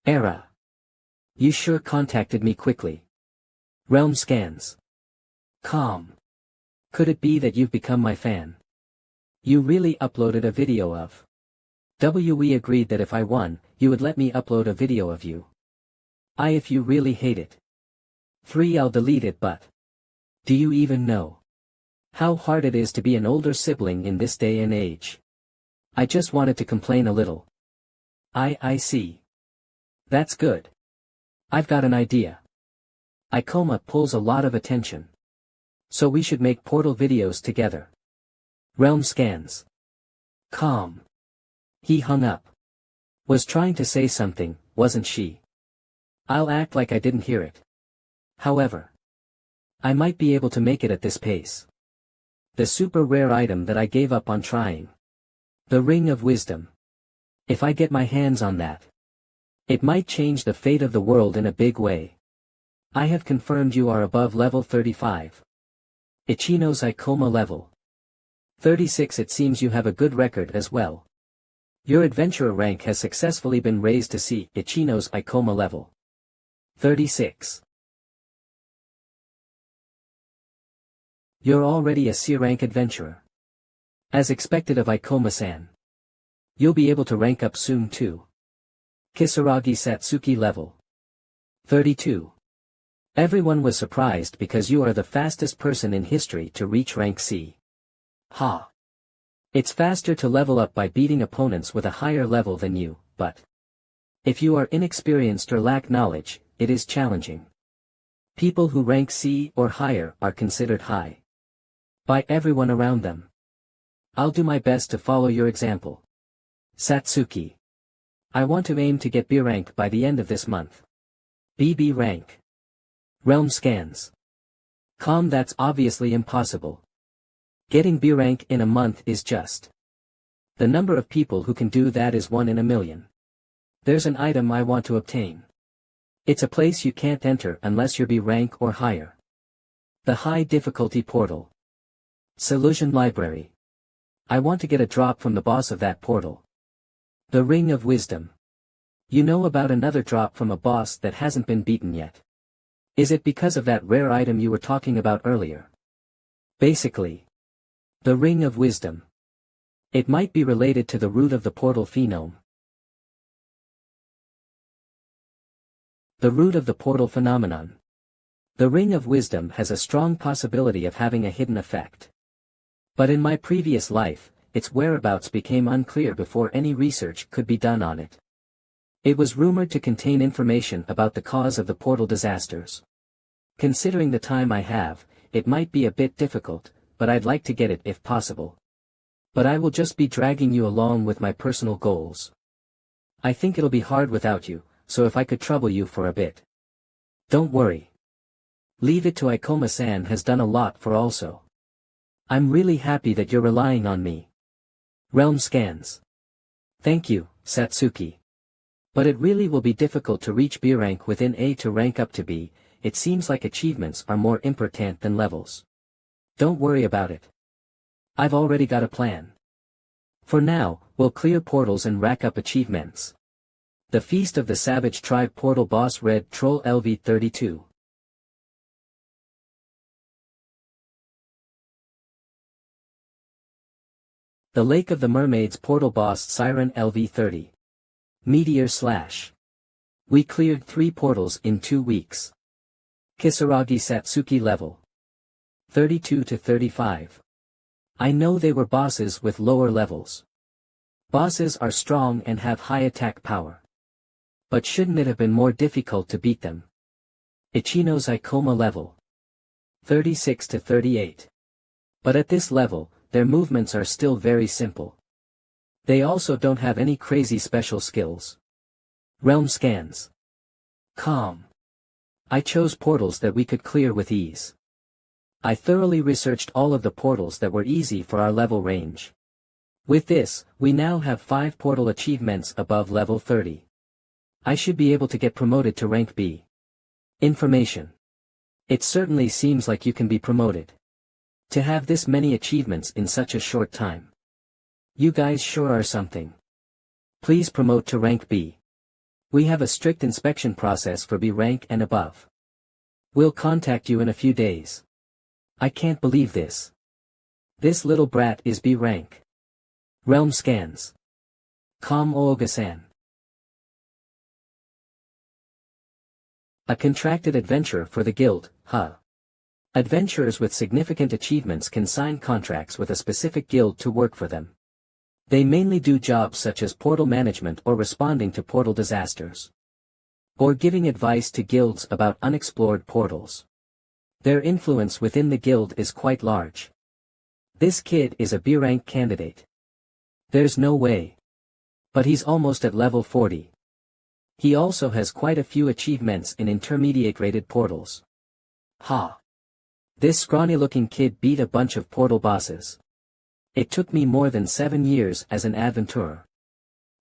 Era. You sure contacted me quickly. Realm scans. Calm. Could it be that you've become my fan? You really uploaded a video of. We agreed that if I won, you would let me upload a video of you. If you really hate it. 3 I'll delete it but. Do you even know how hard it is to be an older sibling in this day and age? I just wanted to complain a little. I see. That's good. I've got an idea. Icoma pulls a lot of attention. So we should make portal videos together. Realm scans. Calm. He hung up. Was trying to say something, wasn't she? I'll act like I didn't hear it. However, I might be able to make it at this pace. The super rare item that I gave up on trying. The Ring of Wisdom. If I get my hands on that, it might change the fate of the world in a big way. I have confirmed you are above level 35. Ichino's Icoma level 36. It seems you have a good record as well. Your adventurer rank has successfully been raised to C. Ichino's Icoma level 36. You're already a C rank adventurer. As expected of Icoma-san. You'll be able to rank up soon too. Kisaragi Satsuki level 32. Everyone was surprised because you are the fastest person in history to reach rank C. Ha! It's faster to level up by beating opponents with a higher level than you, but if you are inexperienced or lack knowledge, it is challenging. People who rank C or higher are considered high by everyone around them. I'll do my best to follow your example. Satsuki. I want to aim to get B rank by the end of this month. BB rank. Realm scans. Calm. That's obviously impossible. Getting B rank in a month is just. The number of people who can do that is 1 in a million. There's an item I want to obtain. It's a place you can't enter unless you're B rank or higher. The high difficulty portal. Solution library. I want to get a drop from the boss of that portal. The Ring of Wisdom. You know about another drop from a boss that hasn't been beaten yet. Is it because of that rare item you were talking about earlier? Basically. The Ring of Wisdom. It might be related to the root of the portal phenome. The root of the portal phenomenon. The Ring of Wisdom has a strong possibility of having a hidden effect. But in my previous life, its whereabouts became unclear before any research could be done on it. It was rumored to contain information about the cause of the portal disasters. Considering the time I have, it might be a bit difficult, but I'd like to get it if possible. But I will just be dragging you along with my personal goals. I think it'll be hard without you, so if I could trouble you for a bit. Don't worry. Leave it to Icoma-san has done a lot for also. I'm really happy that you're relying on me. Realm scans. Thank you, Satsuki. But it really will be difficult to reach B rank within A to rank up to B. It seems like achievements are more important than levels. Don't worry about it. I've already got a plan. For now, we'll clear portals and rack up achievements. The Feast of the Savage Tribe Portal Boss Red Troll LV32. The Lake of the Mermaids Portal Boss Siren LV30. Meteor Slash. We cleared 3 portals in 2 weeks. Kisaragi Satsuki level 32 to 35. I know they were bosses with lower levels. Bosses are strong and have high attack power. But shouldn't it have been more difficult to beat them? Ichino's Icoma level 36 to 38. But at this level, their movements are still very simple. They also don't have any crazy special skills. Realm scans. Calm. I chose portals that we could clear with ease. I thoroughly researched all of the portals that were easy for our level range. With this, we now have 5 portal achievements above level 30. I should be able to get promoted to rank B. Information. It certainly seems like you can be promoted. To have this many achievements in such a short time. You guys sure are something. Please promote to rank B. We have a strict inspection process for B rank and above. We'll contact you in a few days. I can't believe this. This little brat is B rank. Realm scans. Com Ooga-san. A contracted adventurer for the guild, huh? Adventurers with significant achievements can sign contracts with a specific guild to work for them. They mainly do jobs such as portal management or responding to portal disasters. Or giving advice to guilds about unexplored portals. Their influence within the guild is quite large. This kid is a B-rank candidate. There's no way. But he's almost at level 40. He also has quite a few achievements in intermediate-rated portals. Ha! This scrawny-looking kid beat a bunch of portal bosses. It took me more than 7 years as an adventurer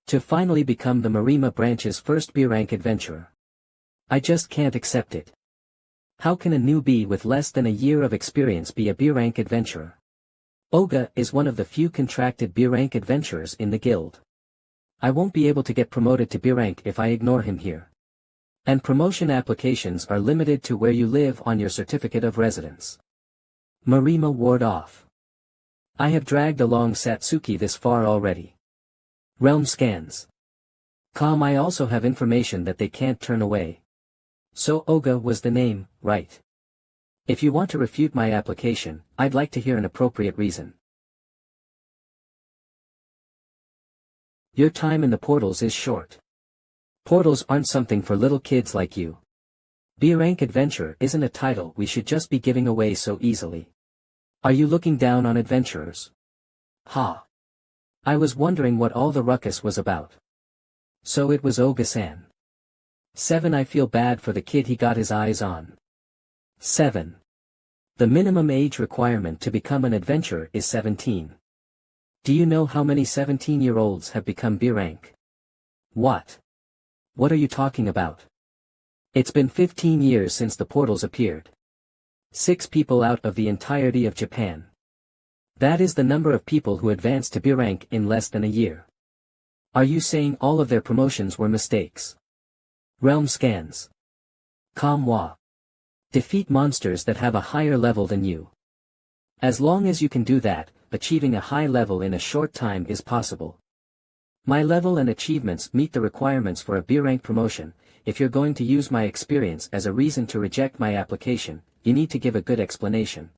to finally become the Marima branch's first B-rank adventurer. I just can't accept it. How can a newbie with less than a year of experience be a B-rank adventurer? Oga is one of the few contracted B-rank adventurers in the guild. I won't be able to get promoted to B-rank if I ignore him here. And promotion applications are limited to where you live on your certificate of residence. Marima ward off. I have dragged along Satsuki this far already. Realm scans. I also have information that they can't turn away. So Oga was the name, right? If you want to refute my application, I'd like to hear an appropriate reason. Your time in the portals is short. Portals aren't something for little kids like you. B-rank adventurer isn't a title we should just be giving away so easily. Are you looking down on adventurers? Ha! I was wondering what all the ruckus was about. So it was Oga-san. 7. I feel bad for the kid he got his eyes on. 7. The minimum age requirement to become an adventurer is 17. Do you know how many 17-year-olds have become B-rank? What? What are you talking about? It's been 15 years since the portals appeared. 6 people out of the entirety of Japan. That is the number of people who advanced to B-rank in less than a year. Are you saying all of their promotions were mistakes? Realm scans. MANHWA. Defeat monsters that have a higher level than you. As long as you can do that, achieving a high level in a short time is possible. My level and achievements meet the requirements for a B-rank promotion. If you're going to use my experience as a reason to reject my application, you need to give a good explanation.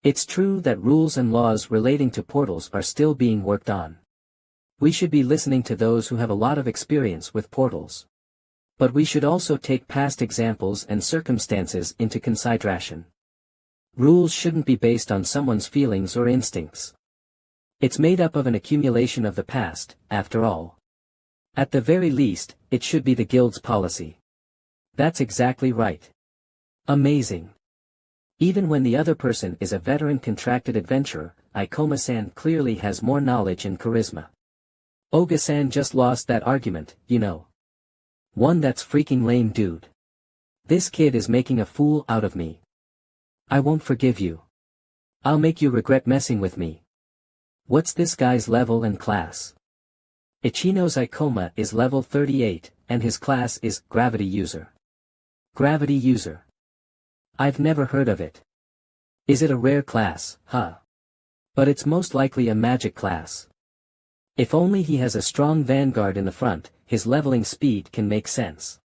It's true that rules and laws relating to portals are still being worked on. We should be listening to those who have a lot of experience with portals. But we should also take past examples and circumstances into consideration. Rules shouldn't be based on someone's feelings or instincts. It's made up of an accumulation of the past, after all. At the very least, it should be the guild's policy. That's exactly right. Amazing. Even when the other person is a veteran contracted adventurer, Ikoma-san clearly has more knowledge and charisma. Oga-san just lost that argument, you know. One that's freaking lame, dude. This kid is making a fool out of me. I won't forgive you. I'll make you regret messing with me. What's this guy's level and class? Ichino's Ikoma is level 38, and his class is Gravity User. Gravity User. I've never heard of it. Is it a rare class, huh? But it's most likely a magic class. If only he has a strong vanguard in the front, his leveling speed can make sense.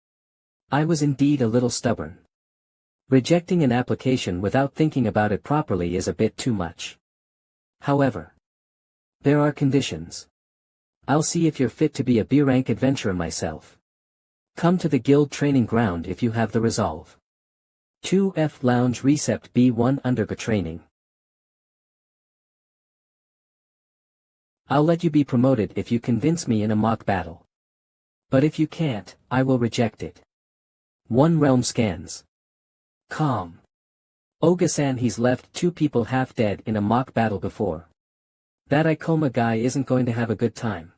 I was indeed a little stubborn. Rejecting an application without thinking about it properly is a bit too much. However, there are conditions. I'll see if you're fit to be a B-rank adventurer myself. Come to the guild training ground if you have the resolve. 2F Lounge Recept B1 Underga Training. I'll let you be promoted if you convince me in a mock battle. But if you can't, I will reject it. 1 Realm scans. Calm. Oga-san, he's left 2 people half dead in a mock battle before. That Ikoma guy isn't going to have a good time.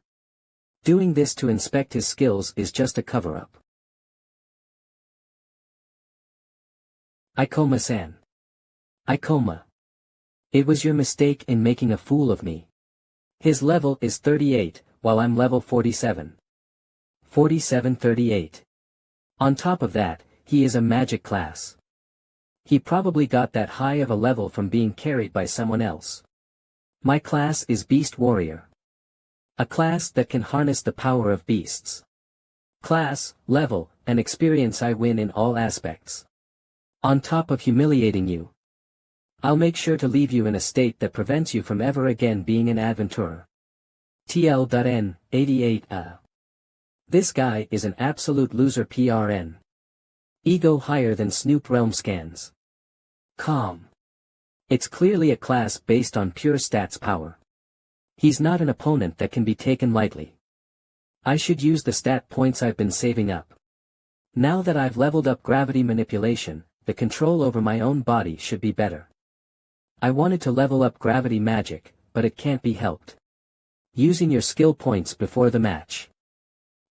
Doing this to inspect his skills is just a cover-up. Ikoma-san. Ikoma. It was your mistake in making a fool of me. His level is 38, while I'm level 47. 4738. On top of that, he is a magic class. He probably got that high of a level from being carried by someone else. My class is Beast Warrior. A class that can harness the power of beasts. Class, level, and experience I win in all aspects. On top of humiliating you, I'll make sure to leave you in a state that prevents you from ever again being an adventurer. TL.N, 88 This guy is an absolute loser PRN. Ego higher than Snoop realm scans. Calm. It's clearly a class based on pure stats power. He's not an opponent that can be taken lightly. I should use the stat points I've been saving up. Now that I've leveled up gravity manipulation, the control over my own body should be better. I wanted to level up gravity magic, but it can't be helped. Using your skill points before the match.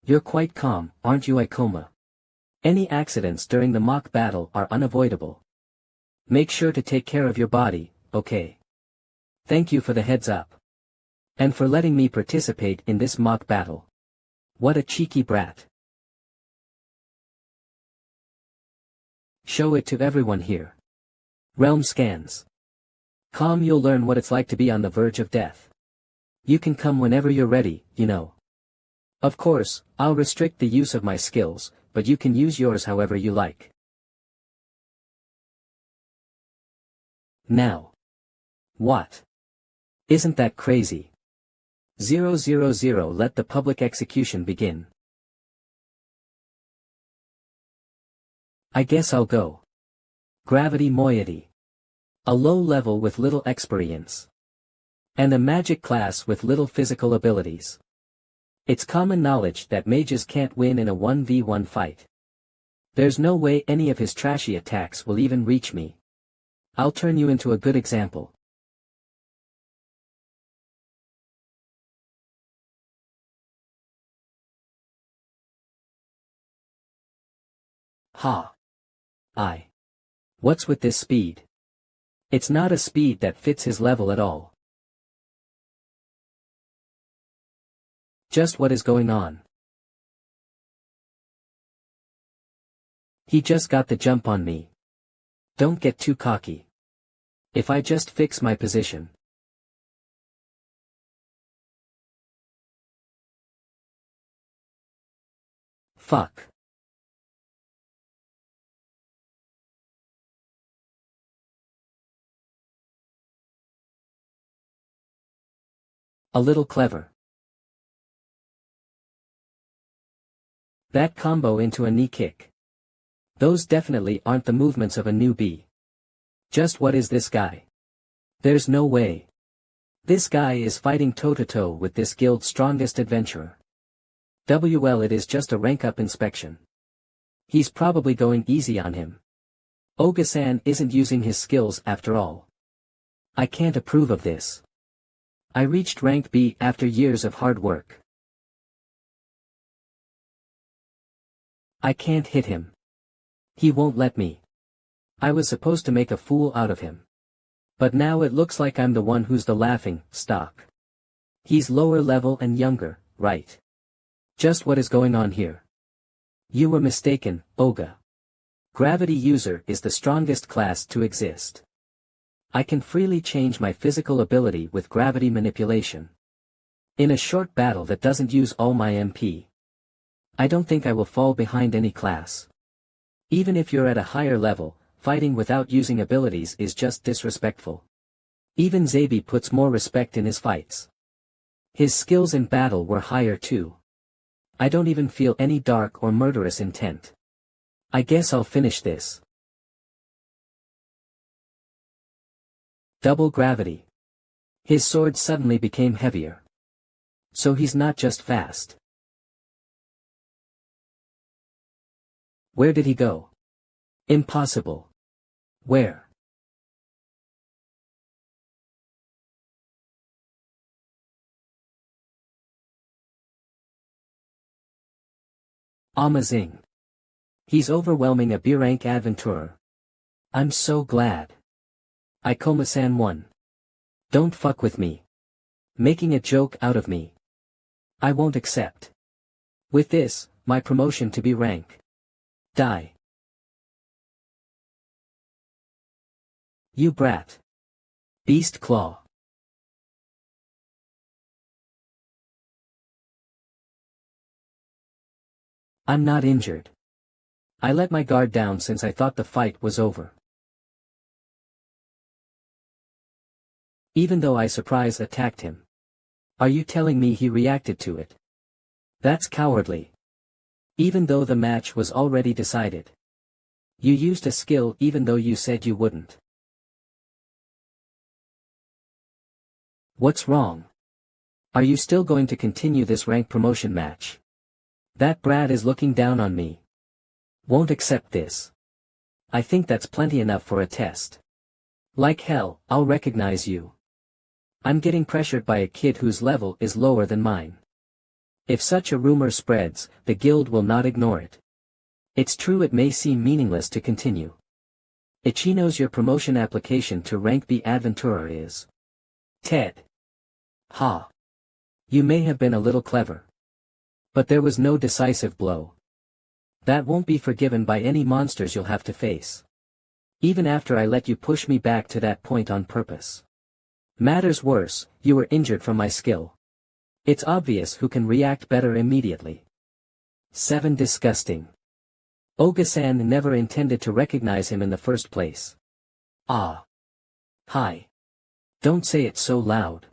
You're quite calm, aren't you, Ikoma? Any accidents during the mock battle are unavoidable. Make sure to take care of your body, okay? Thank you for the heads up. And for letting me participate in this mock battle. What a cheeky brat. Show it to everyone here. Realm scans. Calm, you'll learn what it's like to be on the verge of death. You can come whenever you're ready, you know. Of course, I'll restrict the use of my skills, but you can use yours however you like. Now. What? Isn't that crazy? 000 Let the public execution begin. I guess I'll go. Gravity moiety. A low level with little experience. And a magic class with little physical abilities. It's common knowledge that mages can't win in a 1v1 fight. There's no way any of his trashy attacks will even reach me. I'll turn you into a good example. Ha. What's with this speed? It's not a speed that fits his level at all. Just what is going on? He just got the jump on me. Don't get too cocky. If I just fix my position. Fuck. A little clever. That combo into a knee kick. Those definitely aren't the movements of a newbie. Just what is this guy? There's no way. This guy is fighting toe-to-toe with this guild's strongest adventurer. Well, it is just a rank-up inspection. He's probably going easy on him. Oga-san isn't using his skills after all. I can't approve of this. I reached rank B after years of hard work. I can't hit him. He won't let me. I was supposed to make a fool out of him. But now it looks like I'm the one who's the laughing stock. He's lower level and younger, right? Just what is going on here? You were mistaken, Oga. Gravity user is the strongest class to exist. I can freely change my physical ability with gravity manipulation. In a short battle that doesn't use all my MP. I don't think I will fall behind any class. Even if you're at a higher level, fighting without using abilities is just disrespectful. Even Zabi puts more respect in his fights. His skills in battle were higher too. I don't even feel any dark or murderous intent. I guess I'll finish this. Double gravity. His sword suddenly became heavier. So he's not just fast. Where did he go? Impossible. Where? Amazing. He's overwhelming a B-rank adventurer. I'm so glad. Ikoma-san won. Don't fuck with me. Making a joke out of me. I won't accept. With this, my promotion to B rank. Die. You brat. Beast Claw. I'm not injured. I let my guard down since I thought the fight was over. Even though I surprise attacked him. Are you telling me he reacted to it? That's cowardly. Even though the match was already decided. You used a skill even though you said you wouldn't. What's wrong? Are you still going to continue this rank promotion match? That brat is looking down on me. Won't accept this. I think that's plenty enough for a test. Like hell, I'll recognize you. I'm getting pressured by a kid whose level is lower than mine. If such a rumor spreads, the guild will not ignore it. It's true it may seem meaningless to continue. Ichino's your promotion application to rank B adventurer is. Ted. Ha. You may have been a little clever. But there was no decisive blow. That won't be forgiven by any monsters you'll have to face. Even after I let you push me back to that point on purpose. Matters worse, you were injured from my skill. It's obvious who can react better immediately. 7. Disgusting. Oga-san never intended to recognize him in the first place. Ah. Hi. Don't say it so loud.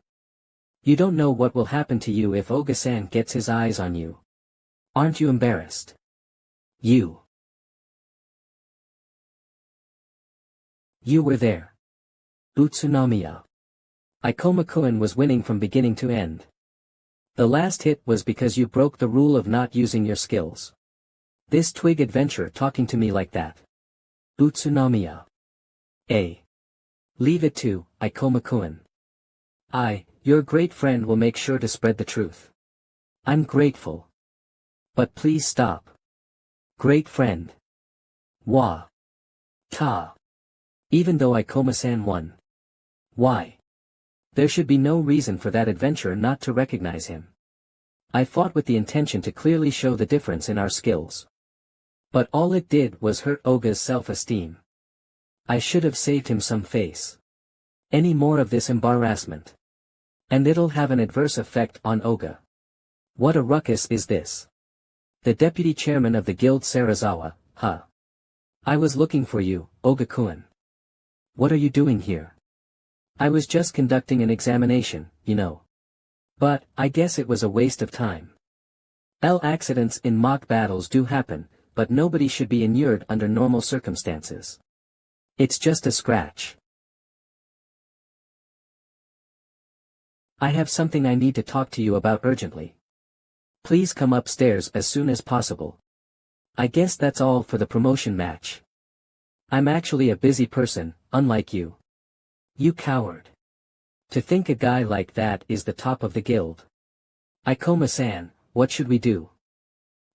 You don't know what will happen to you if Oga-san gets his eyes on you. Aren't you embarrassed? You were there. Utsunamiya. Ikoma-kun was winning from beginning to end. The last hit was because you broke the rule of not using your skills. This twig adventure talking to me like that. Utsunamiya. Leave it to, Ikoma-kun. Your great friend will make sure to spread the truth. I'm grateful. But please stop. Great friend. Ta. Even though Ikoma-san won. Why? There should be no reason for that adventurer not to recognize him. I fought with the intention to clearly show the difference in our skills. But all it did was hurt Oga's self-esteem. I should have saved him some face. Any more of this embarrassment. And it'll have an adverse effect on Oga. What a ruckus is this? The deputy chairman of the guild Sarazawa, huh? I was looking for you, Oga-kun. What are you doing here? I was just conducting an examination, you know. But, I guess it was a waste of time. Accidents in mock battles do happen, but nobody should be inured under normal circumstances. It's just a scratch. I have something I need to talk to you about urgently. Please come upstairs as soon as possible. I guess that's all for the promotion match. I'm actually a busy person, unlike you. You coward. To think a guy like that is the top of the guild. Ikoma-san, what should we do?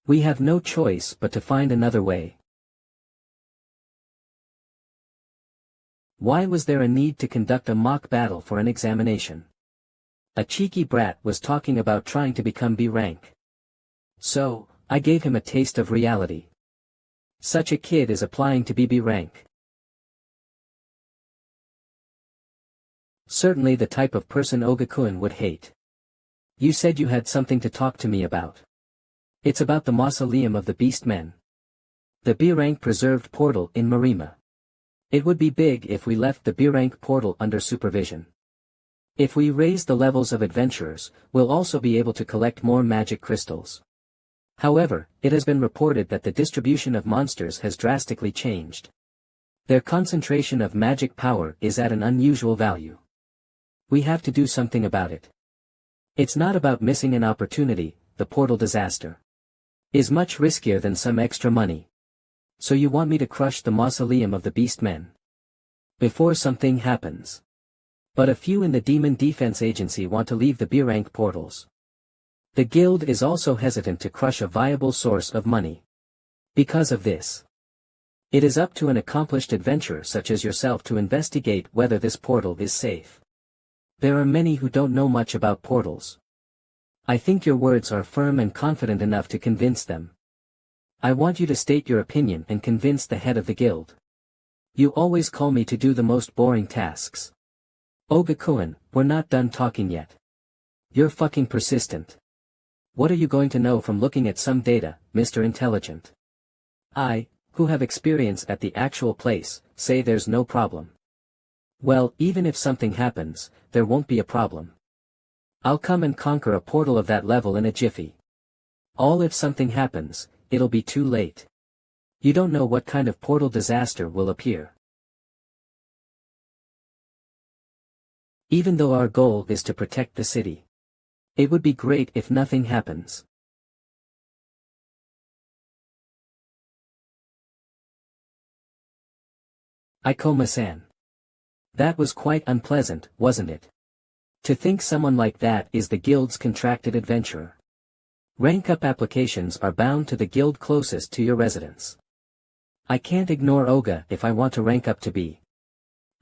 We have no choice but to find another way. Why was there a need to conduct a mock battle for an examination? A cheeky brat was talking about trying to become B rank. So, I gave him a taste of reality. Such a kid is applying to be B rank. Certainly the type of person Oga-kun would hate. You said you had something to talk to me about. It's about the mausoleum of the beast men. The B rank preserved portal in Marima. It would be big if we left the B rank portal under supervision. If we raise the levels of adventurers, we'll also be able to collect more magic crystals. However, it has been reported that the distribution of monsters has drastically changed. Their concentration of magic power is at an unusual value. We have to do something about it. It's not about missing an opportunity, the portal disaster is much riskier than some extra money. So you want me to crush the mausoleum of the beast men? Before something happens. But a few in the Demon Defense Agency want to leave the B rank portals. The guild is also hesitant to crush a viable source of money. Because of this, it is up to an accomplished adventurer such as yourself to investigate whether this portal is safe. There are many who don't know much about portals. I think your words are firm and confident enough to convince them. I want you to state your opinion and convince the head of the guild. You always call me to do the most boring tasks. Oga-kun, we're not done talking yet. You're fucking persistent. What are you going to know from looking at some data, Mr. Intelligent? I, who have experience at the actual place, say there's no problem. Well, even if something happens, there won't be a problem. I'll come and conquer a portal of that level in a jiffy. All if something happens, it'll be too late. You don't know what kind of portal disaster will appear. Even though our goal is to protect the city. It would be great if nothing happens. Ikoma-san. That was quite unpleasant, wasn't it? To think someone like that is the guild's contracted adventurer. Rank-up applications are bound to the guild closest to your residence. I can't ignore Oga if I want to rank up to B.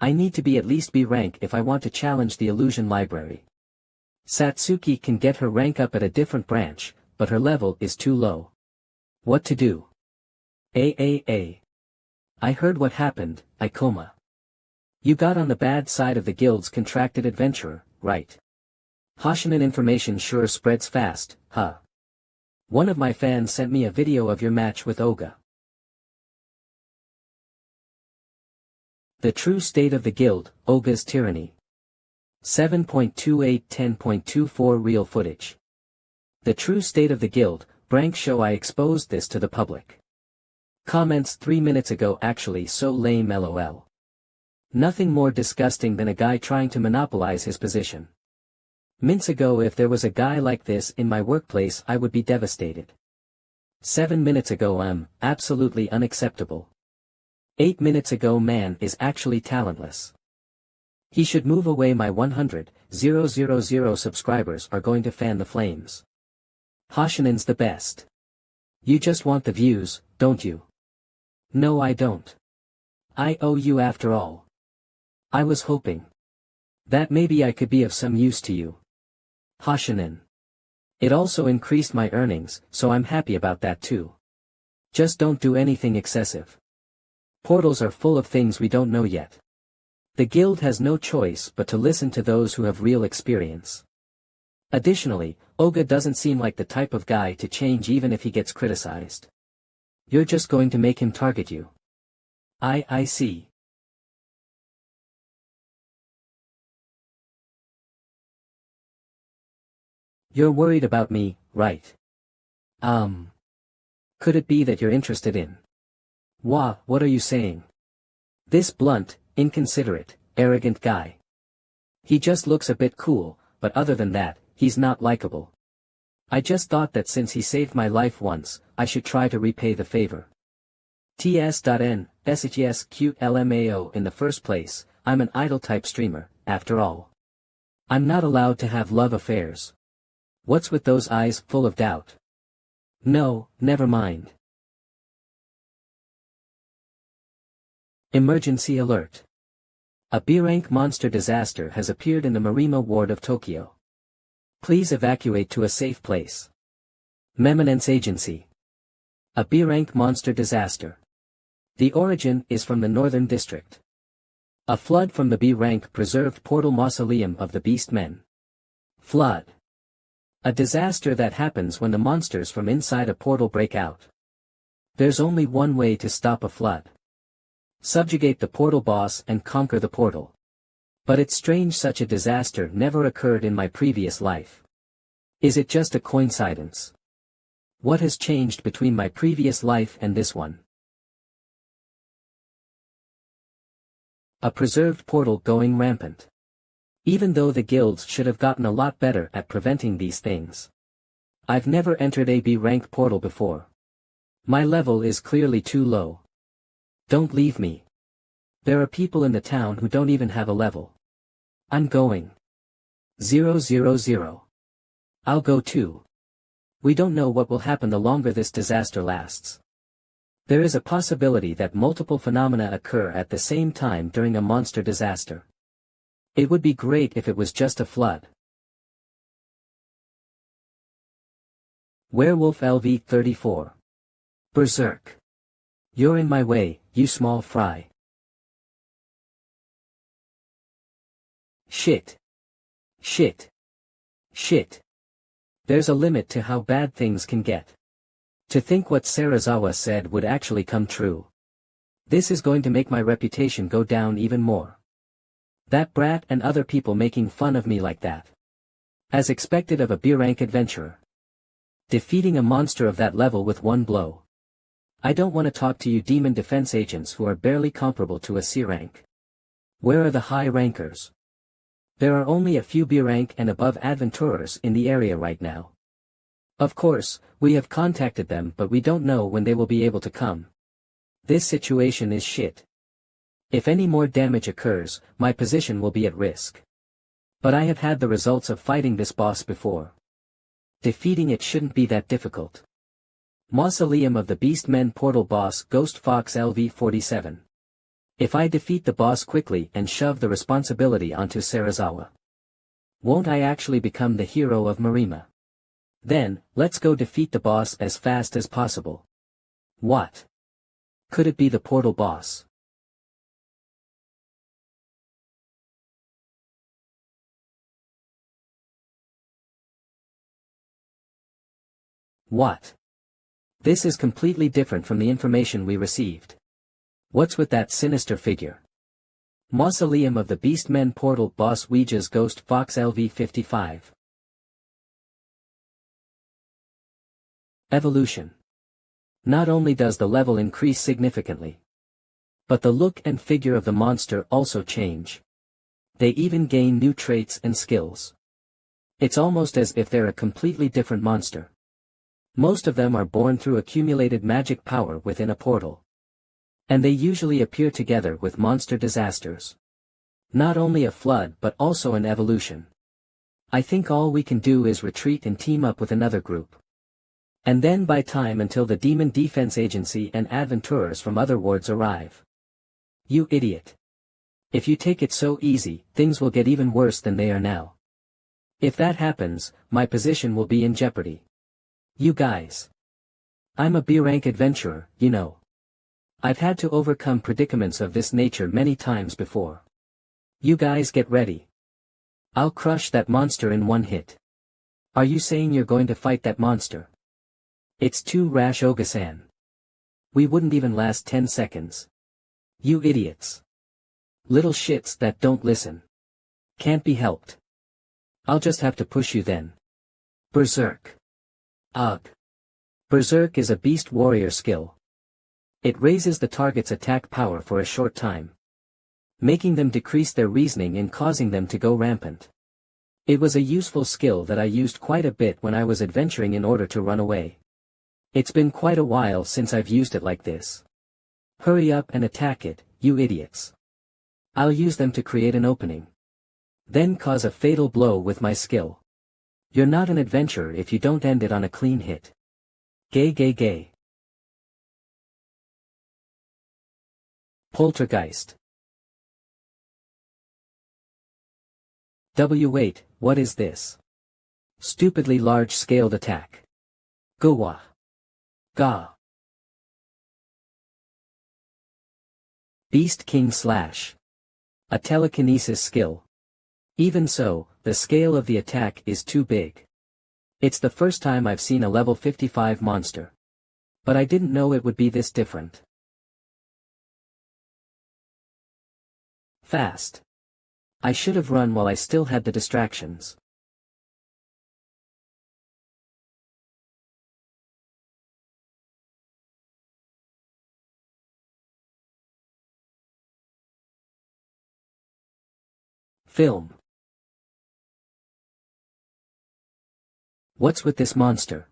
I need to be at least B rank if I want to challenge the illusion library. Satsuki can get her rank up at a different branch, but her level is too low. What to do? I heard what happened, Ikoma. You got on the bad side of the guild's contracted adventurer, right? Hashinen information sure spreads fast, huh? One of my fans sent me a video of your match with Oga. The true state of the guild, Oga's tyranny. 7.28 10.24 real footage. The true state of the guild, Brank show I exposed this to the public. Comments 3 minutes ago actually so lame lol. Nothing more disgusting than a guy trying to monopolize his position. Minutes ago if there was a guy like this in my workplace I would be devastated. 7 minutes ago absolutely unacceptable. 8 minutes ago man is actually talentless. He should move away. My 100,000 subscribers are going to fan the flames. Hashinen's the best. You just want the views, don't you? No I don't. I owe you after all. I was hoping that maybe I could be of some use to you. Hashinen. It also increased my earnings, so I'm happy about that too. Just don't do anything excessive. Portals are full of things we don't know yet. The guild has no choice but to listen to those who have real experience. Additionally, Oga doesn't seem like the type of guy to change even if he gets criticized. You're just going to make him target you. I see. You're worried about me, right? Could it be that you're interested in? What are you saying? This blunt, inconsiderate, arrogant guy. He just looks a bit cool, but other than that, he's not likable. I just thought that since he saved my life once, I should try to repay the favor. Ts.N, SHSQLMAO in the first place, I'm an idol-type streamer, after all. I'm not allowed to have love affairs. What's with those eyes full of doubt? No, never mind. Emergency alert. A B-rank monster disaster has appeared in the Marima ward of Tokyo. Please evacuate to a safe place. Meminence Agency. A B-rank monster disaster. The origin is from the Northern District. A flood from the B-rank preserved portal mausoleum of the Beast Men. Flood. A disaster that happens when the monsters from inside a portal break out. There's only one way to stop a flood. Subjugate the portal boss and conquer the portal. But it's strange such a disaster never occurred in my previous life. Is it just a coincidence? What has changed between my previous life and this one? A preserved portal going rampant. Even though the guilds should have gotten a lot better at preventing these things. I've never entered a B-rank portal before. My level is clearly too low. Don't leave me. There are people in the town who don't even have a level. I'm going. 000. I'll go too. We don't know what will happen the longer this disaster lasts. There is a possibility that multiple phenomena occur at the same time during a monster disaster. It would be great if it was just a flood. Werewolf LV 34. Berserk. You're in my way, you small fry. Shit. Shit. Shit. There's a limit to how bad things can get. To think what Sarazawa said would actually come true. This is going to make my reputation go down even more. That brat and other people making fun of me like that. As expected of a B-rank adventurer. Defeating a monster of that level with one blow. I don't want to talk to you demon defense agents who are barely comparable to a C rank. Where are the high rankers? There are only a few B rank and above adventurers in the area right now. Of course, we have contacted them but we don't know when they will be able to come. This situation is shit. If any more damage occurs, my position will be at risk. But I have had the results of fighting this boss before. Defeating it shouldn't be that difficult. Mausoleum of the Beastmen Portal Boss Ghost Fox LV-47. If I defeat the boss quickly and shove the responsibility onto Sarazawa, won't I actually become the hero of Marima? Then, let's go defeat the boss as fast as possible. What? Could it be the portal boss? What? This is completely different from the information we received. What's with that sinister figure? Mausoleum of the Beastmen Portal Boss Ouija's Ghost Fox LV-55. Evolution. Not only does the level increase significantly, but the look and figure of the monster also change. They even gain new traits and skills. It's almost as if they're a completely different monster. Most of them are born through accumulated magic power within a portal. And they usually appear together with monster disasters. Not only a flood but also an evolution. I think all we can do is retreat and team up with another group. And then buy time until the Demon Defense Agency and adventurers from other wards arrive. You idiot. If you take it so easy, things will get even worse than they are now. If that happens, my position will be in jeopardy. You guys. I'm a B-rank adventurer, you know. I've had to overcome predicaments of this nature many times before. You guys get ready. I'll crush that monster in one hit. Are you saying you're going to fight that monster? It's too rash, Oga-san. We wouldn't even last 10 seconds. You idiots. Little shits that don't listen. Can't be helped. I'll just have to push you then. Berserk. Ugh. Berserk is a beast warrior skill. It raises the target's attack power for a short time, making them decrease their reasoning and causing them to go rampant. It was a useful skill that I used quite a bit when I was adventuring in order to run away. It's been quite a while since I've used it like this. Hurry up and attack it, you idiots. I'll use them to create an opening. Then cause a fatal blow with my skill. You're not an adventurer if you don't end it on a clean hit. Gay gay gay. Poltergeist. Wait, what is this? Stupidly large-scaled attack. Gowa. Ga. Beast King Slash. A telekinesis skill. Even so, the scale of the attack is too big. It's the first time I've seen a level 55 monster. But I didn't know it would be this different. Fast. I should have run while I still had the distractions. Film. What's with this monster?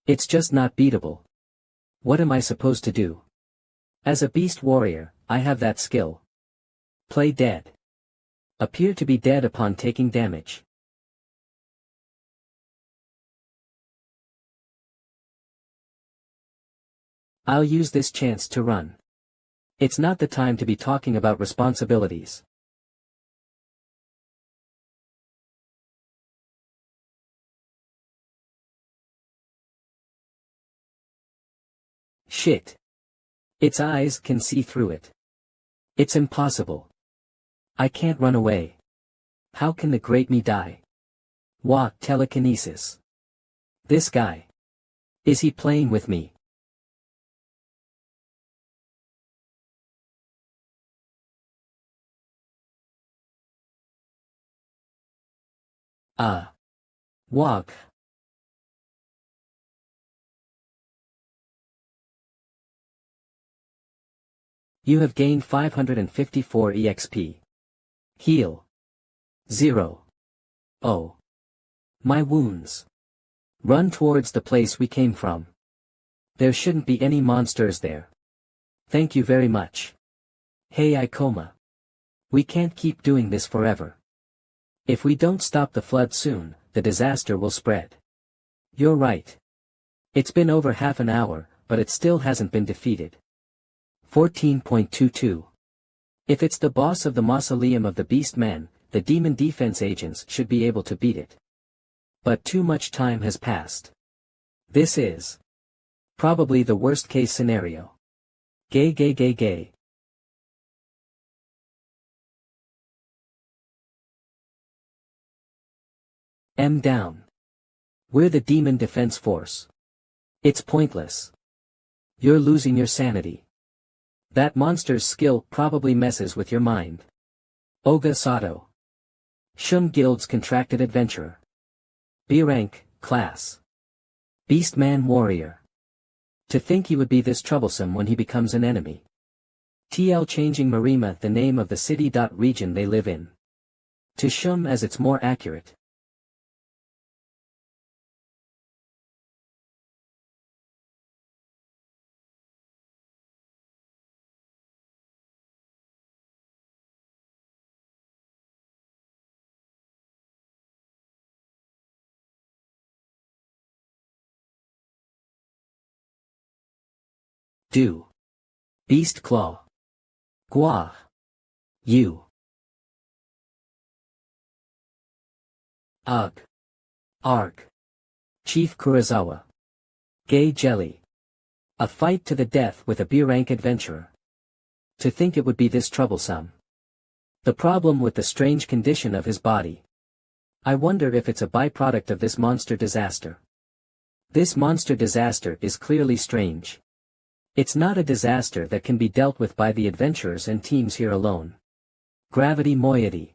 It's just not beatable. What am I supposed to do? As a beast warrior, I have that skill. Play dead. Appear to be dead upon taking damage. I'll use this chance to run. It's not the time to be talking about responsibilities. Shit. Its eyes can see through it. It's impossible. I can't run away. How can the great me die? Wah, telekinesis. This guy. Is he playing with me? Walk. You have gained 554 EXP. Heal. 0. Oh. My wounds. Run towards the place we came from. There shouldn't be any monsters there. Thank you very much. Hey Ikoma. We can't keep doing this forever. If we don't stop the flood soon, the disaster will spread. You're right. It's been over half an hour, but it still hasn't been defeated. 14.22. If it's the boss of the mausoleum of the beast man, the demon defense agents should be able to beat it. But too much time has passed. This is probably the worst case scenario. Gay gay gay gay. M down. We're the demon defense force. It's pointless. You're losing your sanity. That monster's skill probably messes with your mind. Oga Sato. Shun Guild's contracted adventurer. B rank, class. Beastman warrior. To think he would be this troublesome when he becomes an enemy. TL changing Marima the name of the city. Region they live in. To Shum as it's more accurate. Do. Beast Claw. Gua. You. Ugh. Arg. Chief Kurosawa. Gay Jelly. A fight to the death with a B-rank adventurer. To think it would be this troublesome. The problem with the strange condition of his body. I wonder if it's a byproduct of this monster disaster. This monster disaster is clearly strange. It's not a disaster that can be dealt with by the adventurers and teams here alone. Gravity moiety.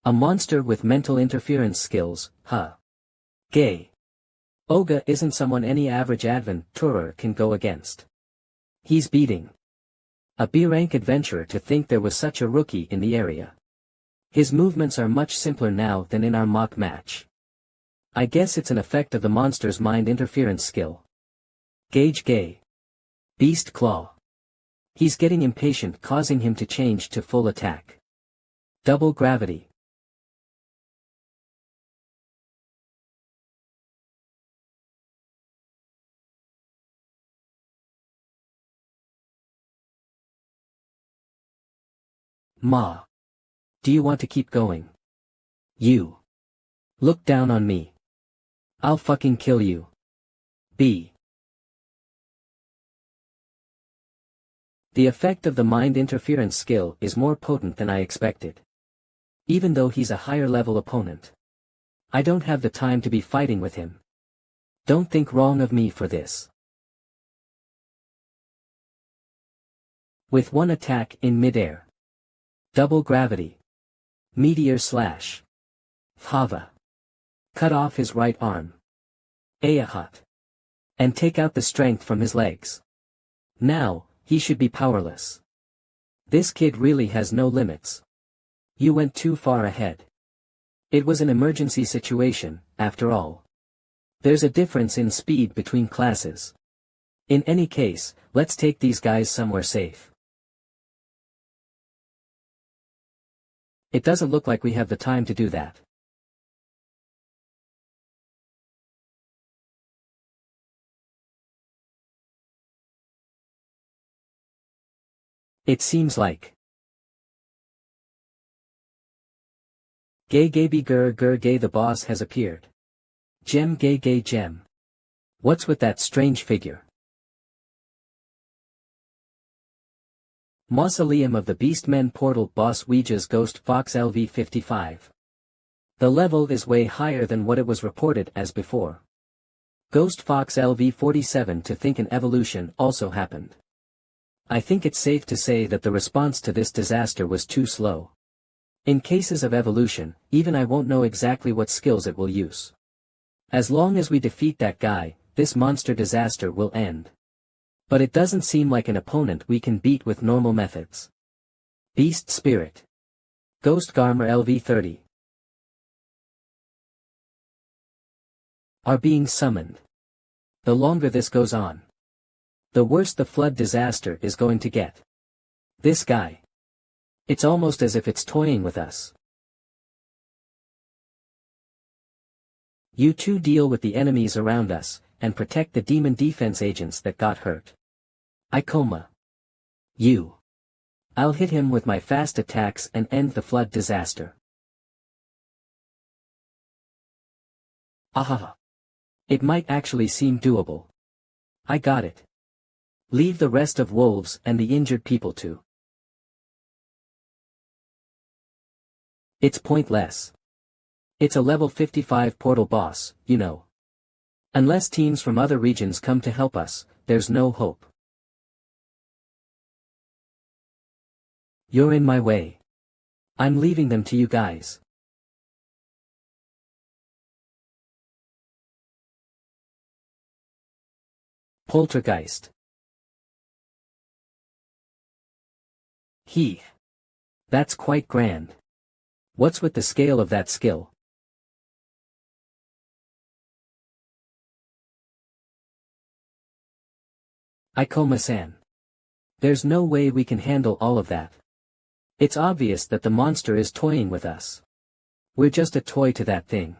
A monster with mental interference skills, huh? Gay. Oga isn't someone any average adventurer can go against. He's beating a B-rank adventurer. To think there was such a rookie in the area. His movements are much simpler now than in our mock match. I guess it's an effect of the monster's mind interference skill. Gauge Gay. Beast Claw. He's getting impatient, causing him to change to full attack. Double Gravity. Ma. Do you want to keep going? You. Look down on me. I'll fucking kill you. B. The effect of the mind interference skill is more potent than I expected. Even though he's a higher level opponent. I don't have the time to be fighting with him. Don't think wrong of me for this. With one attack in midair. Double Gravity. Meteor Slash. Hava. Cut off his right arm. Ayahat. And take out the strength from his legs. Now, he should be powerless. This kid really has no limits. You went too far ahead. It was an emergency situation, after all. There's a difference in speed between classes. In any case, let's take these guys somewhere safe. It doesn't look like we have the time to do that. It seems like. Gay gay be gur gur gay, the boss has appeared. Gem gay gay gem. What's with that strange figure? Mausoleum of the Beastmen Portal Boss Ouija's Ghost Fox LV55. The level is way higher than what it was reported as before. Ghost Fox LV47 to think an evolution also happened. I think it's safe to say that the response to this disaster was too slow. In cases of evolution, even I won't know exactly what skills it will use. As long as we defeat that guy, this monster disaster will end. But it doesn't seem like an opponent we can beat with normal methods. Beast Spirit. Ghost Garmer LV30. Are being summoned. The longer this goes on, the worse the flood disaster is going to get. This guy. It's almost as if it's toying with us. You two deal with the enemies around us, and protect the demon defense agents that got hurt. Ikoma. You. I'll hit him with my fast attacks and end the flood disaster. Ahaha. It might actually seem doable. I got it. Leave the rest of wolves and the injured people to. It's pointless. It's a level 55 portal boss, you know. Unless teams from other regions come to help us, there's no hope. You're in my way. I'm leaving them to you guys. Poltergeist. That's quite grand. What's with the scale of that skill? Ikoma-san. There's no way we can handle all of that. It's obvious that the monster is toying with us. We're just a toy to that thing.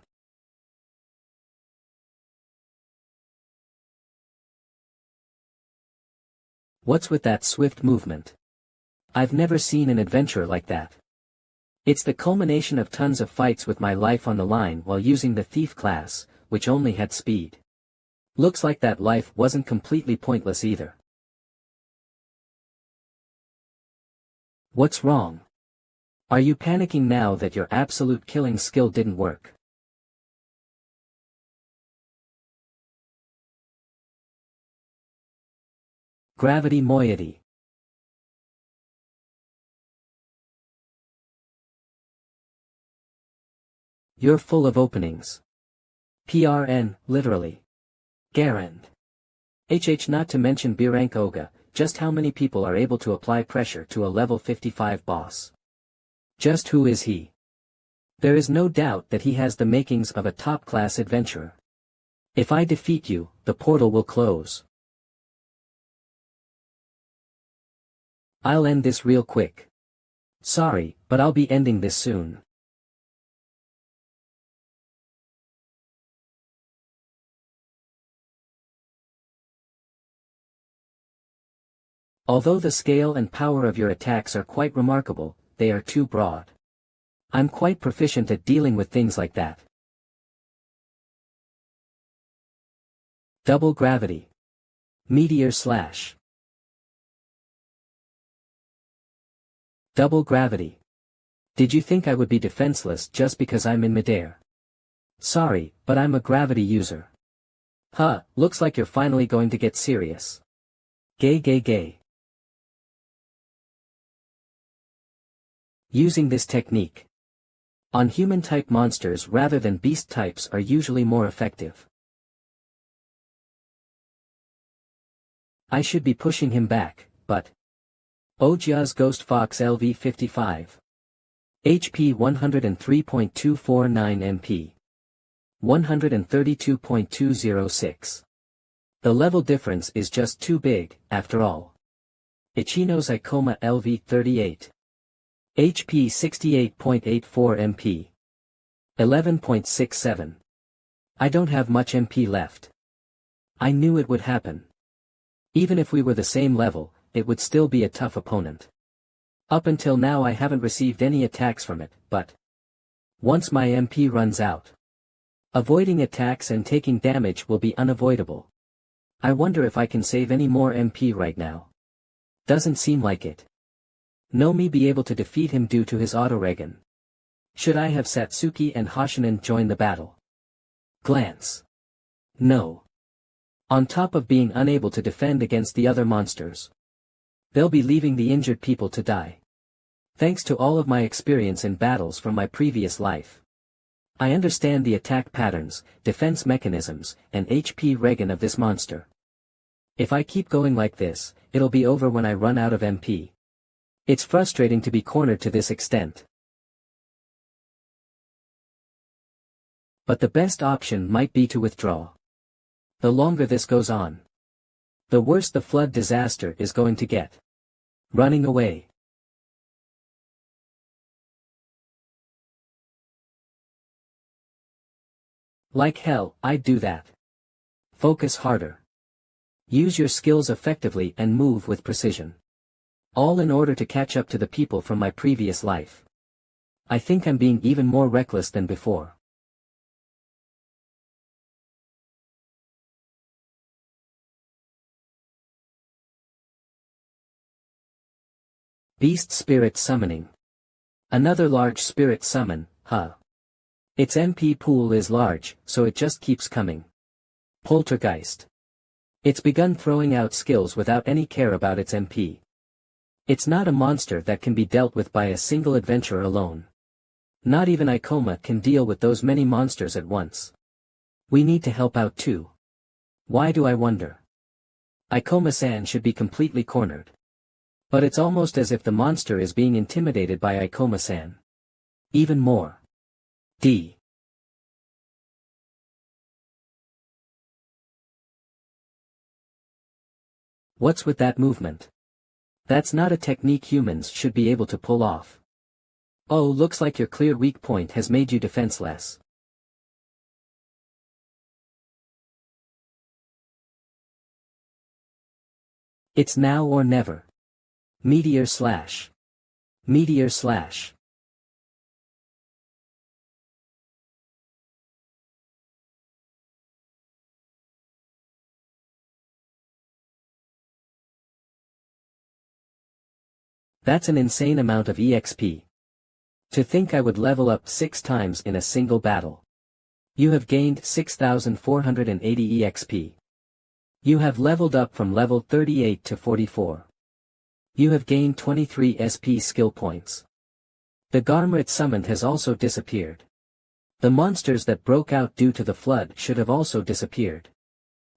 What's with that swift movement? I've never seen an adventure like that. It's the culmination of tons of fights with my life on the line while using the thief class, which only had speed. Looks like that life wasn't completely pointless either. What's wrong? Are you panicking now that your absolute killing skill didn't work? Gravity moiety. You're full of openings. PRN, literally. Garand. Not to mention B-rank Oga, just how many people are able to apply pressure to a level 55 boss? Just who is he? There is no doubt that he has the makings of a top-class adventurer. If I defeat you, the portal will close. I'll end this real quick. Sorry, but I'll be ending this soon. Although the scale and power of your attacks are quite remarkable, they are too broad. I'm quite proficient at dealing with things like that. Double gravity. Meteor slash. Double gravity. Did you think I would be defenseless just because I'm in midair? Sorry, but I'm a gravity user. Huh, looks like you're finally going to get serious. Gay. Using this technique on human-type monsters rather than beast types are usually more effective. I should be pushing him back, but Ouija's Ghost Fox LV55. HP 103.249 MP. 132.206. The level difference is just too big, after all. Ichino's Ikoma LV38. HP 68.84 MP. 11.67. I don't have much MP left. I knew it would happen. Even if we were the same level, it would still be a tough opponent. Up until now I haven't received any attacks from it, but once my MP runs out, avoiding attacks and taking damage will be unavoidable. I wonder if I can save any more MP right now. Doesn't seem like it. No me be able to defeat him due to his auto-regen. Should I have Satsuki and Hoshinen join the battle? Glance. No. On top of being unable to defend against the other monsters. They'll be leaving the injured people to die. Thanks to all of my experience in battles from my previous life. I understand the attack patterns, defense mechanisms, and HP regen of this monster. If I keep going like this, it'll be over when I run out of MP. It's frustrating to be cornered to this extent. But the best option might be to withdraw. The longer this goes on, the worse the flood disaster is going to get. Running away. Like hell, I'd do that. Focus harder. Use your skills effectively and move with precision. All in order to catch up to the people from my previous life. I think I'm being even more reckless than before. Beast Spirit Summoning. Another large spirit summon, huh? Its MP pool is large, so it just keeps coming. Poltergeist. It's begun throwing out skills without any care about its MP. It's not a monster that can be dealt with by a single adventurer alone. Not even Ikoma can deal with those many monsters at once. We need to help out too. Why do I wonder? Ikoma-san should be completely cornered. But it's almost as if the monster is being intimidated by Ikoma-san. Even more. D. What's with that movement? That's not a technique humans should be able to pull off. Oh, looks like your clear weak point has made you defenseless. It's now or never. Meteor slash. Meteor slash. That's an insane amount of EXP. To think I would level up 6 times in a single battle. You have gained 6,480 EXP. You have leveled up from level 38 to 44. You have gained 23 SP skill points. The Garmrit summoned has also disappeared. The monsters that broke out due to the flood should have also disappeared.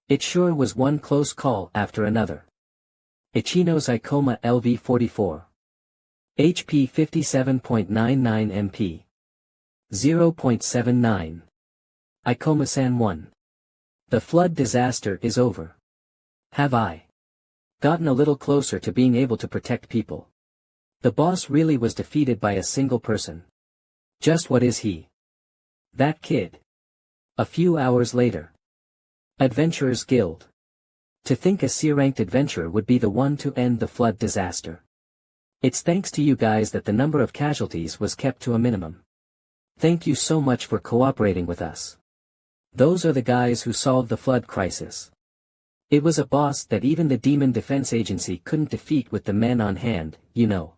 It sure was one close call after another. Ichino's Ikoma LV44. HP 57.99 MP. 0.79. Ikoma-san 1. The flood disaster is over. Have I gotten a little closer to being able to protect people? The boss really was defeated by a single person. Just what is he? That kid. A few hours later. Adventurers Guild. To think a C-ranked adventurer would be the one to end the flood disaster. It's thanks to you guys that the number of casualties was kept to a minimum. Thank you so much for cooperating with us. Those are the guys who solved the flood crisis. It was a boss that even the Demon Defense Agency couldn't defeat with the men on hand, you know.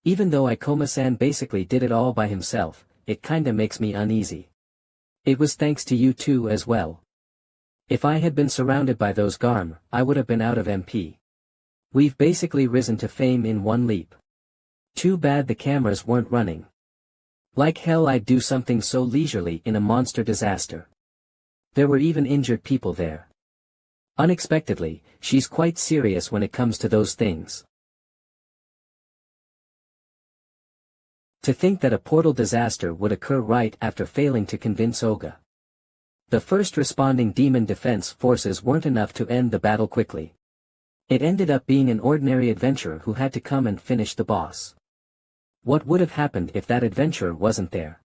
Even though Ikoma-san basically did it all by himself, it kinda makes me uneasy. It was thanks to you too as well. If I had been surrounded by those Garm, I would have been out of MP. We've basically risen to fame in one leap. Too bad the cameras weren't running. Like hell I'd do something so leisurely in a monster disaster. There were even injured people there. Unexpectedly, she's quite serious when it comes to those things. To think that a portal disaster would occur right after failing to convince Oga. The first responding demon defense forces weren't enough to end the battle quickly. It ended up being an ordinary adventurer who had to come and finish the boss. What would have happened if that adventurer wasn't there?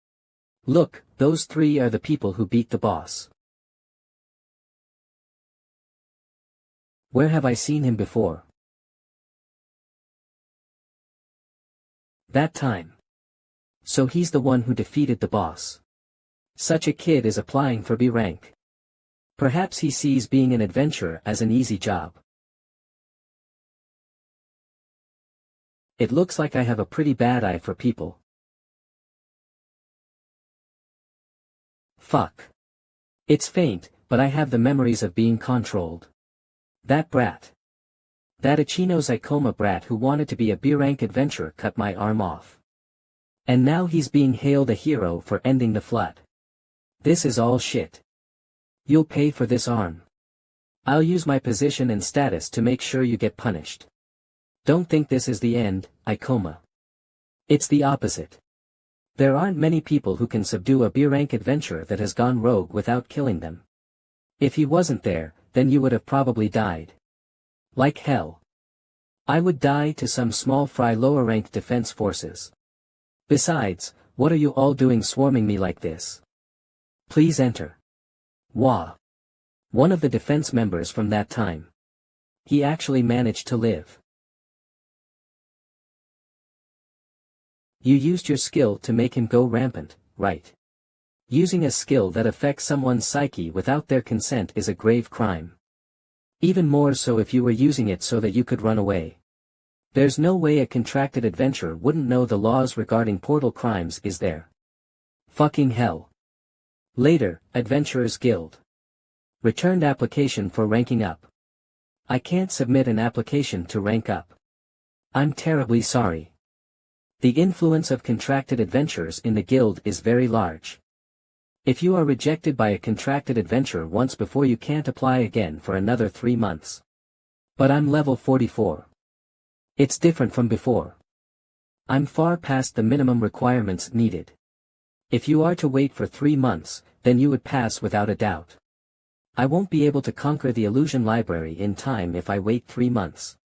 Look, those 3 are the people who beat the boss. Where have I seen him before? That time. So he's the one who defeated the boss. Such a kid is applying for B rank. Perhaps he sees being an adventurer as an easy job. It looks like I have a pretty bad eye for people. Fuck. It's faint, but I have the memories of being controlled. That brat. That Echinozycoma brat who wanted to be a B-rank adventurer cut my arm off. And now he's being hailed a hero for ending the flood. This is all shit. You'll pay for this arm. I'll use my position and status to make sure you get punished. Don't think this is the end, Icoma. It's the opposite. There aren't many people who can subdue a B-rank adventurer that has gone rogue without killing them. If he wasn't there, then you would have probably died. Like hell. I would die to some small fry lower-ranked defense forces. Besides, what are you all doing swarming me like this? Please enter. Wah. One of the defense members from that time. He actually managed to live. You used your skill to make him go rampant, right? Using a skill that affects someone's psyche without their consent is a grave crime. Even more so if you were using it so that you could run away. There's no way a contracted adventurer wouldn't know the laws regarding portal crimes, is there? Fucking hell. Later, Adventurers Guild. Returned application for ranking up. I can't submit an application to rank up. I'm terribly sorry. The influence of contracted adventurers in the guild is very large. If you are rejected by a contracted adventurer once before, you can't apply again for another 3 months. But I'm level 44. It's different from before. I'm far past the minimum requirements needed. If you are to wait for 3 months, then you would pass without a doubt. I won't be able to conquer the illusion library in time if I wait 3 months.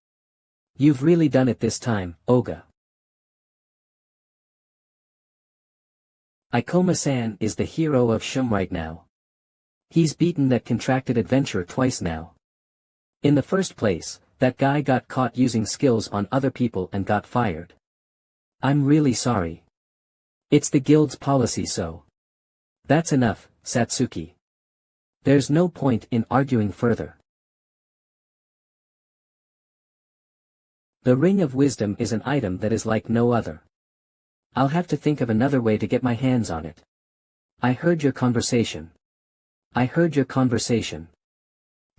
You've really done it this time, Oga. Icoma-san is the hero of Shum right now. He's beaten that contracted adventurer twice now. In the first place, that guy got caught using skills on other people and got fired. I'm really sorry. It's the guild's policy, so. That's enough, Satsuki. There's no point in arguing further. The Ring of Wisdom is an item that is like no other. I'll have to think of another way to get my hands on it. I heard your conversation.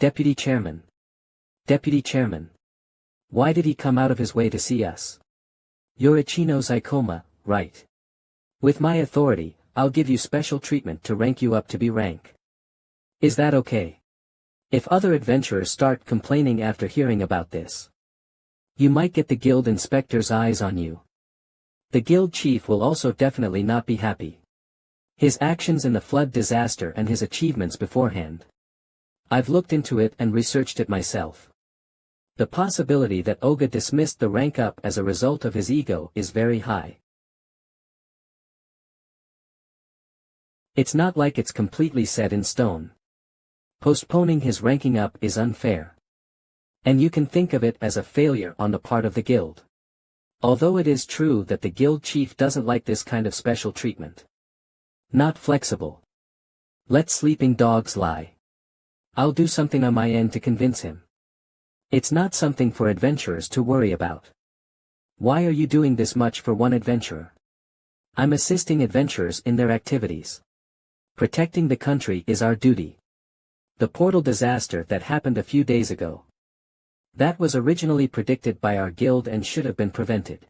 Deputy Chairman. Deputy Chairman. Why did he come out of his way to see us? You're Echinozycoma, right? With my authority, I'll give you special treatment to rank you up to B rank. Is that okay? If other adventurers start complaining after hearing about this, you might get the guild inspector's eyes on you. The guild chief will also definitely not be happy. His actions in the flood disaster and his achievements beforehand. I've looked into it and researched it myself. The possibility that Oga dismissed the rank up as a result of his ego is very high. It's not like it's completely set in stone. Postponing his ranking up is unfair. And you can think of it as a failure on the part of the guild. Although it is true that the guild chief doesn't like this kind of special treatment. Not flexible. Let sleeping dogs lie. I'll do something on my end to convince him. It's not something for adventurers to worry about. Why are you doing this much for one adventurer? I'm assisting adventurers in their activities. Protecting the country is our duty. The portal disaster that happened a few days ago. That was originally predicted by our guild and should have been prevented.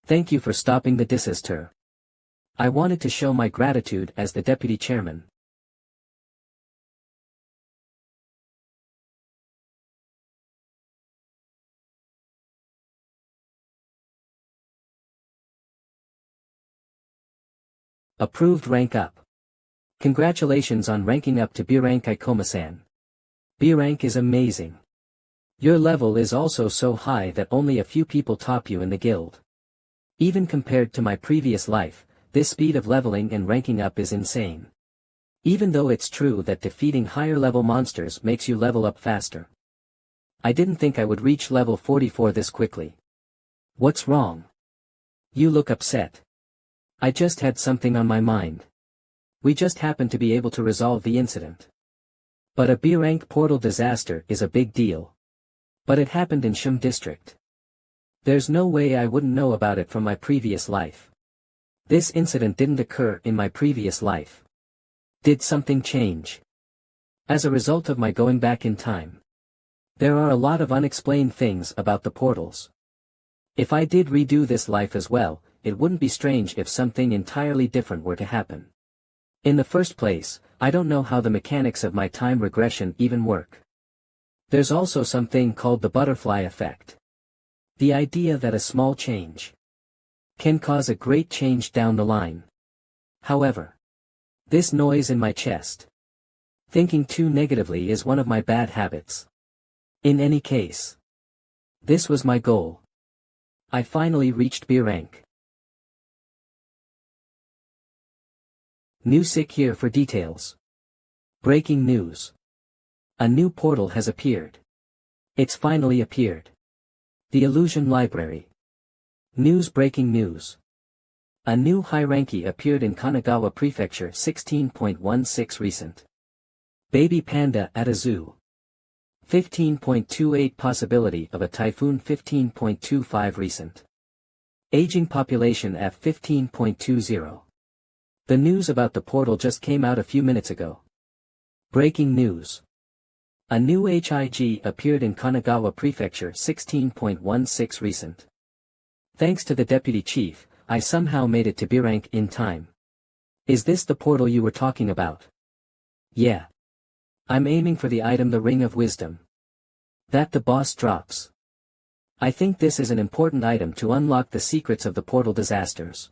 Thank you for stopping the disaster. I wanted to show my gratitude as the deputy chairman. Approved rank up. Congratulations on ranking up to B rank, Icoma-san. B rank is amazing. Your level is also so high that only a few people top you in the guild. Even compared to my previous life, this speed of leveling and ranking up is insane. Even though it's true that defeating higher level monsters makes you level up faster. I didn't think I would reach level 44 this quickly. What's wrong? You look upset. I just had something on my mind. We just happened to be able to resolve the incident. But a B-rank portal disaster is a big deal. But it happened in Shum district. There's no way I wouldn't know about it from my previous life. This incident didn't occur in my previous life. Did something change? As a result of my going back in time. There are a lot of unexplained things about the portals. If I did redo this life as well, it wouldn't be strange if something entirely different were to happen. In the first place, I don't know how the mechanics of my time regression even work. There's also something called the butterfly effect. The idea that a small change can cause a great change down the line. However, this noise in my chest. Thinking too negatively is one of my bad habits. In any case, this was my goal. I finally reached B rank. New sick here for details. Breaking news. A new portal has appeared. It's finally appeared. The Illusion Library. News breaking news. A new high-ranky appeared in Kanagawa Prefecture 16.16 recent. Baby panda at a zoo. 15.28 possibility of a typhoon 15.25 recent. Aging population F 15.20. The news about the portal just came out a few minutes ago. Breaking news. A new HIG appeared in Kanagawa Prefecture 16.16 recent. Thanks to the deputy chief, I somehow made it to B rank in time. Is this the portal you were talking about? Yeah. I'm aiming for the item the Ring of Wisdom. That the boss drops. I think this is an important item to unlock the secrets of the portal disasters.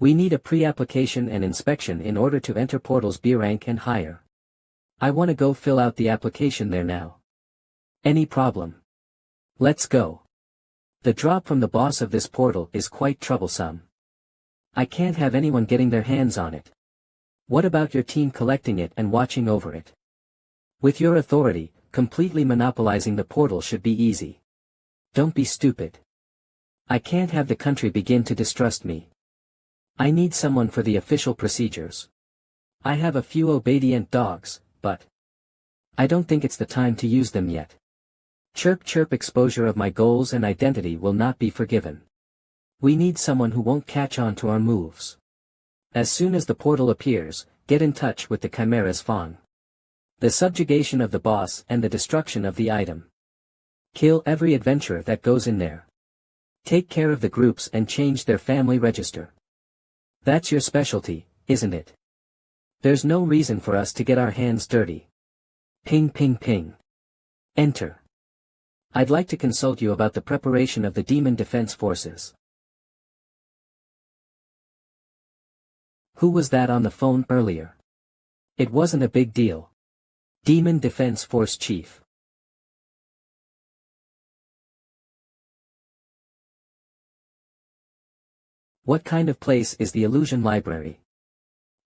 We need a pre-application and inspection in order to enter portals B rank and higher. I want to go fill out the application there now. Any problem? Let's go. The drop from the boss of this portal is quite troublesome. I can't have anyone getting their hands on it. What about your team collecting it and watching over it? With your authority, completely monopolizing the portal should be easy. Don't be stupid. I can't have the country begin to distrust me. I need someone for the official procedures. I have a few obedient dogs, but I don't think it's the time to use them yet. Chirp chirp, exposure of my goals and identity will not be forgiven. We need someone who won't catch on to our moves. As soon as the portal appears, get in touch with the Chimera's Fawn. The subjugation of the boss and the destruction of the item. Kill every adventurer that goes in there. Take care of the groups and change their family register. That's your specialty, isn't it? There's no reason for us to get our hands dirty. Ping ping ping. Enter. I'd like to consult you about the preparation of the Demon Defense Forces. Who was that on the phone earlier? It wasn't a big deal. Demon Defense Force Chief. What kind of place is the Illusion Library?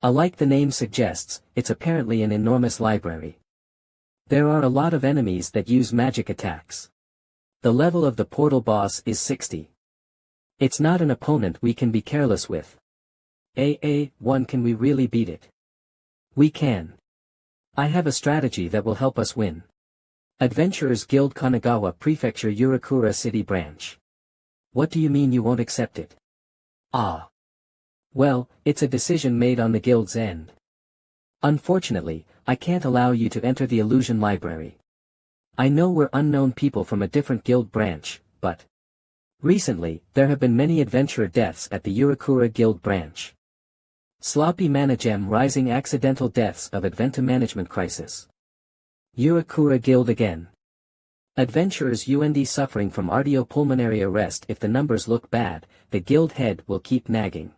Like the name suggests, it's apparently an enormous library. There are a lot of enemies that use magic attacks. The level of the portal boss is 60. It's not an opponent we can be careless with. One, can we really beat it? We can. I have a strategy that will help us win. Adventurers Guild, Kanagawa Prefecture, Yurakura City Branch. What do you mean you won't accept it? Well, it's a decision made on the guild's end. Unfortunately, I can't allow you to enter the Illusion Library. I know we're unknown people from a different guild branch, but recently, there have been many adventurer deaths at the Yurakura Guild branch. Sloppy managem rising, accidental deaths of Adventa management crisis. Yurakura Guild again. Adventurers UND suffering from cardiopulmonary arrest. If the numbers look bad, the guild head will keep nagging.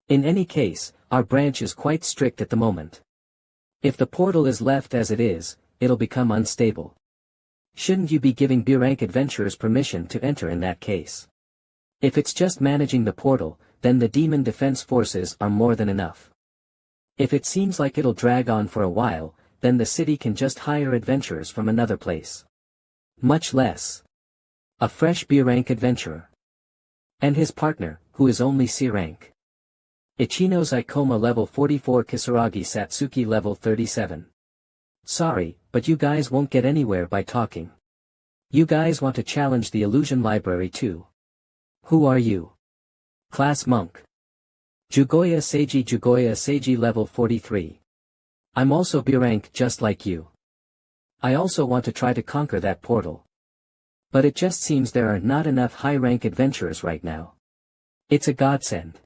In any case, our branch is quite strict at the moment. If the portal is left as it is, it'll become unstable. Shouldn't you be giving B-rank adventurers permission to enter in that case? If it's just managing the portal, then the Demon Defense Forces are more than enough. If it seems like it'll drag on for a while, then the city can just hire adventurers from another place. Much less a fresh B-rank adventurer. And his partner, who is only C-rank. Ichino Zaikoma level 44, Kisaragi Satsuki level 37. Sorry, but you guys won't get anywhere by talking. You guys want to challenge the illusion library too. Who are you? Class Monk. Jugoya Seiji level 43. I'm also B rank just like you. I also want to try to conquer that portal. But it just seems there are not enough high-rank adventurers right now. It's a godsend.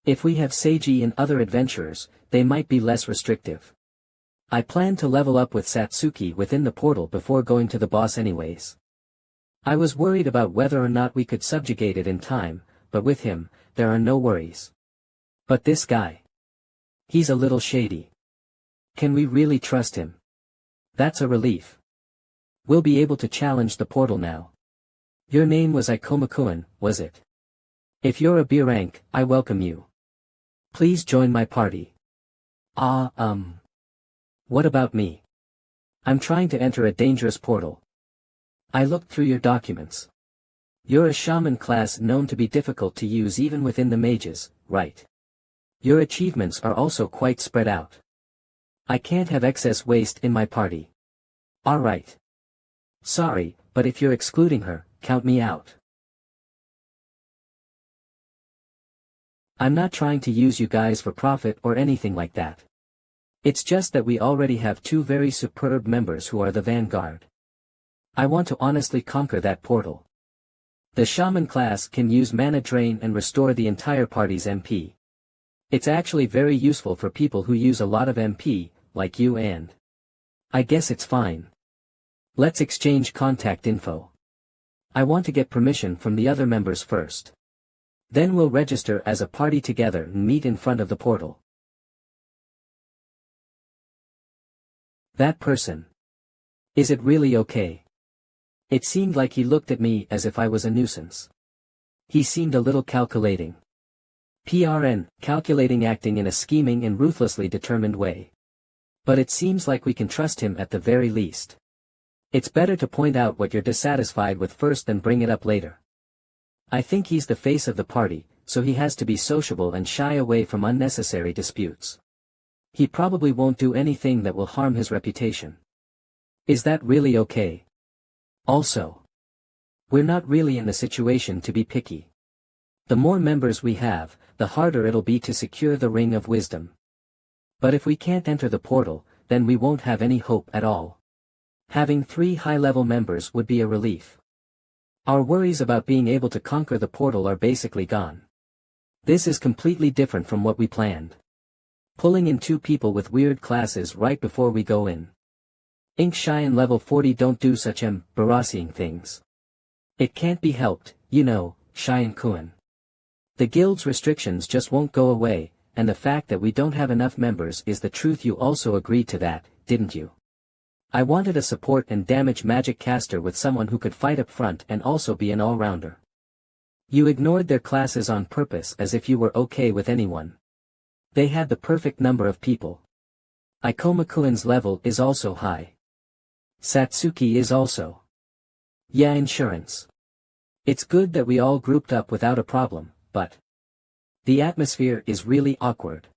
If we have Seiji and other adventurers, they might be less restrictive. I plan to level up with Satsuki within the portal before going to the boss anyways. I was worried about whether or not we could subjugate it in time, but with him, there are no worries. But this guy. He's a little shady. Can we really trust him? That's a relief. We'll be able to challenge the portal now. Your name was Ikomakuen, was it? If you're a B rank, I welcome you. Please join my party. What about me? I'm trying to enter a dangerous portal. I looked through your documents. You're a shaman class known to be difficult to use even within the mages, right? Your achievements are also quite spread out. I can't have excess waste in my party. Alright. Sorry, but if you're excluding her, count me out. I'm not trying to use you guys for profit or anything like that. It's just that we already have two very superb members who are the vanguard. I want to honestly conquer that portal. The shaman class can use mana drain and restore the entire party's MP. It's actually very useful for people who use a lot of MP, like you and... I guess it's fine. Let's exchange contact info. I want to get permission from the other members first. Then we'll register as a party together and meet in front of the portal. That person. Is it really okay? It seemed like he looked at me as if I was a nuisance. He seemed a little calculating. PRN, calculating, acting in a scheming and ruthlessly determined way. But it seems like we can trust him at the very least. It's better to point out what you're dissatisfied with first than bring it up later. I think he's the face of the party, so he has to be sociable and shy away from unnecessary disputes. He probably won't do anything that will harm his reputation. Is that really okay? Also, we're not really in the situation to be picky. The more members we have, the harder it'll be to secure the Ring of Wisdom. But if we can't enter the portal, then we won't have any hope at all. Having 3 high-level members would be a relief. Our worries about being able to conquer the portal are basically gone. This is completely different from what we planned. Pulling in 2 people with weird classes right before we go in. Ink Shy and level 40 don't do such embarrassing things. It can't be helped, you know, Shy and Kun. The guild's restrictions just won't go away, and the fact that we don't have enough members is the truth. You also agreed to that, didn't you? I wanted a support and damage magic caster with someone who could fight up front and also be an all-rounder. You ignored their classes on purpose as if you were okay with anyone. They had the perfect number of people. Ikomakuen's level is also high. Satsuki is also. Yeah, insurance. It's good that we all grouped up without a problem, but the atmosphere is really awkward.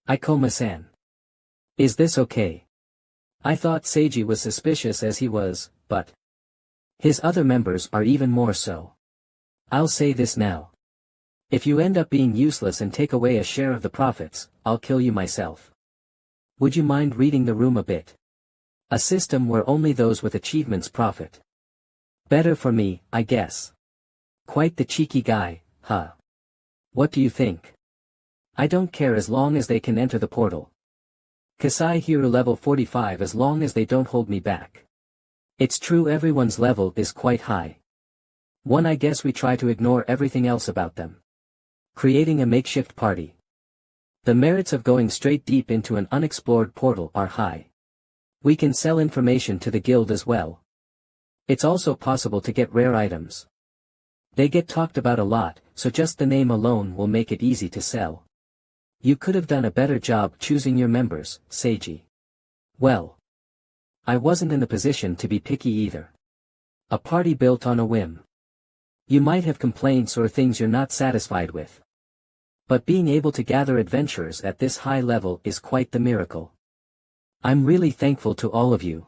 Ikoma-san. Is this okay? I thought Seiji was suspicious as he was, but his other members are even more so. I'll say this now. If you end up being useless and take away a share of the profits, I'll kill you myself. Would you mind reading the room a bit? A system where only those with achievements profit. Better for me, I guess. Quite the cheeky guy, huh? What do you think? I don't care as long as they can enter the portal. Kasai Hiru level 45 as long as they don't hold me back. It's true everyone's level is quite high. I guess we try to ignore everything else about them. Creating a makeshift party. The merits of going straight deep into an unexplored portal are high. We can sell information to the guild as well. It's also possible to get rare items. They get talked about a lot, so just the name alone will make it easy to sell. You could have done a better job choosing your members, Seiji. Well, I wasn't in the position to be picky either. A party built on a whim. You might have complaints or things you're not satisfied with. But being able to gather adventurers at this high level is quite the miracle. I'm really thankful to all of you.